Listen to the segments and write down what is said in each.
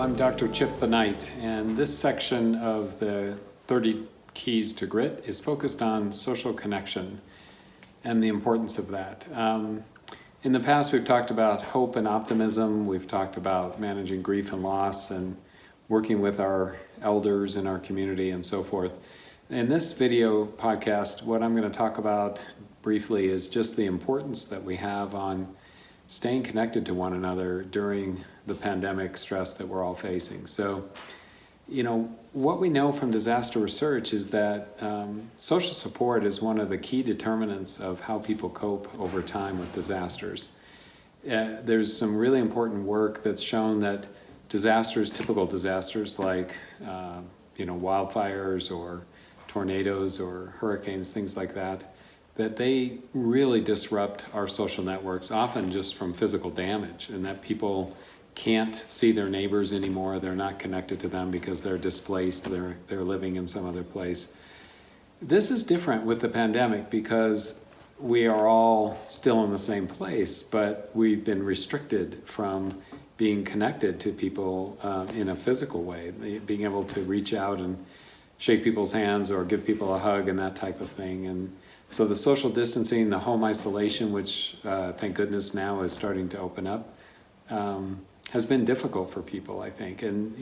I'm Dr. Chip the Knight, and this section of the 30 Keys to Grit is focused on social connection and the importance of that. In the past, we've talked about hope and optimism. We've talked about managing grief and loss and working with our elders in our community and so forth. In this video podcast, what I'm going to talk about briefly is just the importance that we have on staying connected to one another during the pandemic stress that we're all facing. So, what we know from disaster research is that social support is one of the key determinants of how people cope over time with disasters. There's some really important work that's shown that typical disasters like wildfires or tornadoes or hurricanes, things like that they really disrupt our social networks, often just from physical damage, and that people can't see their neighbors anymore. They're not connected to them because they're displaced, they're living in some other place. This is different with the pandemic because we are all still in the same place, but we've been restricted from being connected to people in a physical way, being able to reach out and shake people's hands or give people a hug and that type of thing. And so the social distancing, the home isolation, which thank goodness now is starting to open up, has been difficult for people, I think. And,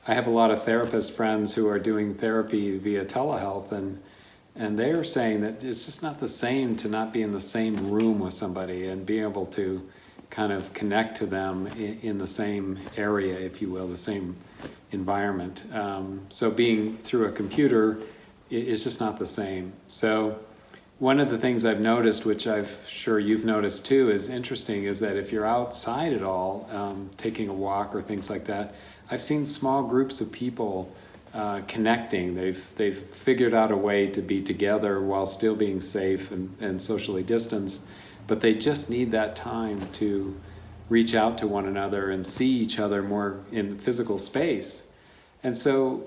I have a lot of therapist friends who are doing therapy via telehealth, and they're saying that it's just not the same to not be in the same room with somebody and being able to kind of connect to them in the same area, if you will, the same environment. So being through a computer is just not the same. So one of the things I've noticed, which I'm sure you've noticed too, is interesting, is that if you're outside at all, taking a walk or things like that, I've seen small groups of people connecting. They've figured out a way to be together while still being safe and socially distanced, but they just need that time to reach out to one another and see each other more in physical space. And so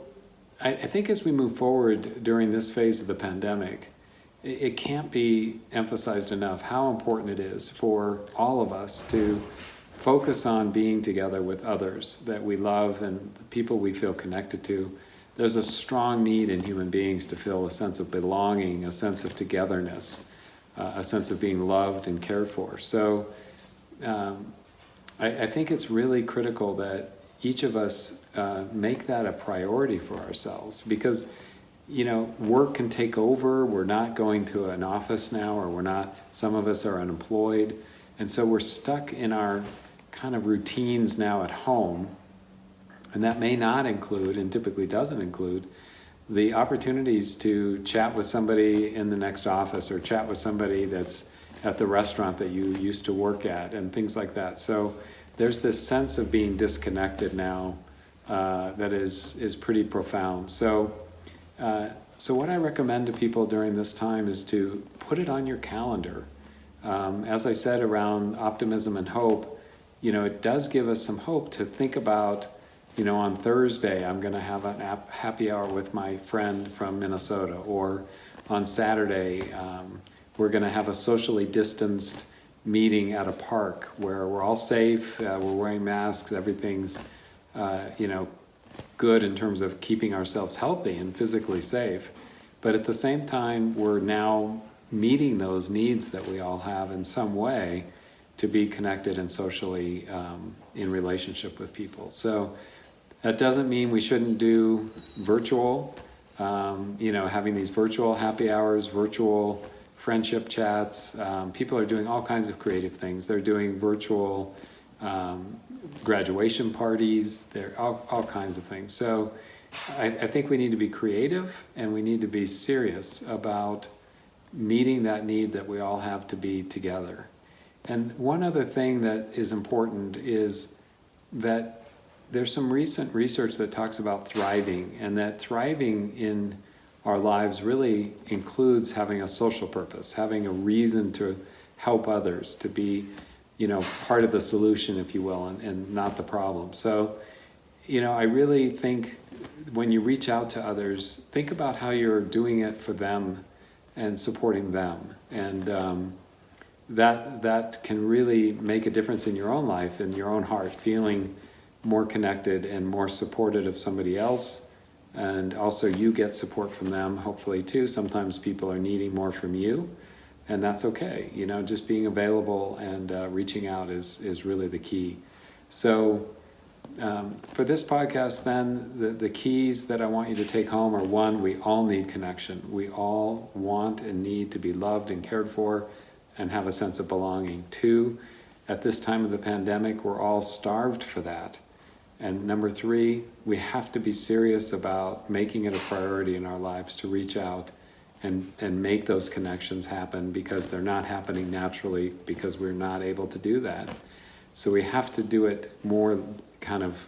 I think as we move forward during this phase of the pandemic, it can't be emphasized enough how important it is for all of us to focus on being together with others that we love and the people we feel connected to. There's a strong need in human beings to feel a sense of belonging, a sense of togetherness, a sense of being loved and cared for. So I think it's really critical that each of us make that a priority for ourselves, because work can take over. We're not going to an office now, or some of us are unemployed. And so we're stuck in our kind of routines now at home. And that may not include, and typically doesn't include, the opportunities to chat with somebody in the next office or chat with somebody that's at the restaurant that you used to work at and things like that. So there's this sense of being disconnected now that is pretty profound. So what I recommend to people during this time is to put it on your calendar. As I said, around optimism and hope, it does give us some hope to think about, on Thursday, I'm going to have a happy hour with my friend from Minnesota, or on Saturday, we're going to have a socially distanced meeting at a park where we're all safe, we're wearing masks, everything's, good in terms of keeping ourselves healthy and physically safe. But at the same time, we're now meeting those needs that we all have in some way to be connected and socially in relationship with people. So that doesn't mean we shouldn't do virtual, having these virtual happy hours, virtual friendship chats. People are doing all kinds of creative things. They're doing virtual graduation parties, there are all kinds of things. So I think we need to be creative, and we need to be serious about meeting that need that we all have to be together. And one other thing that is important is that there's some recent research that talks about thriving, and that thriving in our lives really includes having a social purpose, having a reason to help others, to be part of the solution, if you will, and not the problem. So, I really think when you reach out to others, think about how you're doing it for them and supporting them. And that can really make a difference in your own life, in your own heart, feeling more connected and more supported of somebody else. And also you get support from them, hopefully too. Sometimes people are needing more from you, and that's okay. You know, just being available and reaching out is really the key. So for this podcast then, the keys that I want you to take home are: one, we all need connection. We all want and need to be loved and cared for and have a sense of belonging. Two, at this time of the pandemic, we're all starved for that. And number three, we have to be serious about making it a priority in our lives to reach out and make those connections happen, because they're not happening naturally because we're not able to do that. So we have to do it more kind of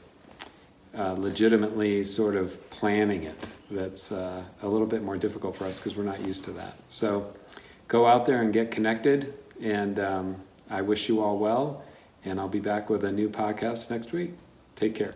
legitimately, sort of planning it. That's a little bit more difficult for us because we're not used to that. So go out there and get connected, and I wish you all well, and I'll be back with a new podcast next week. Take care.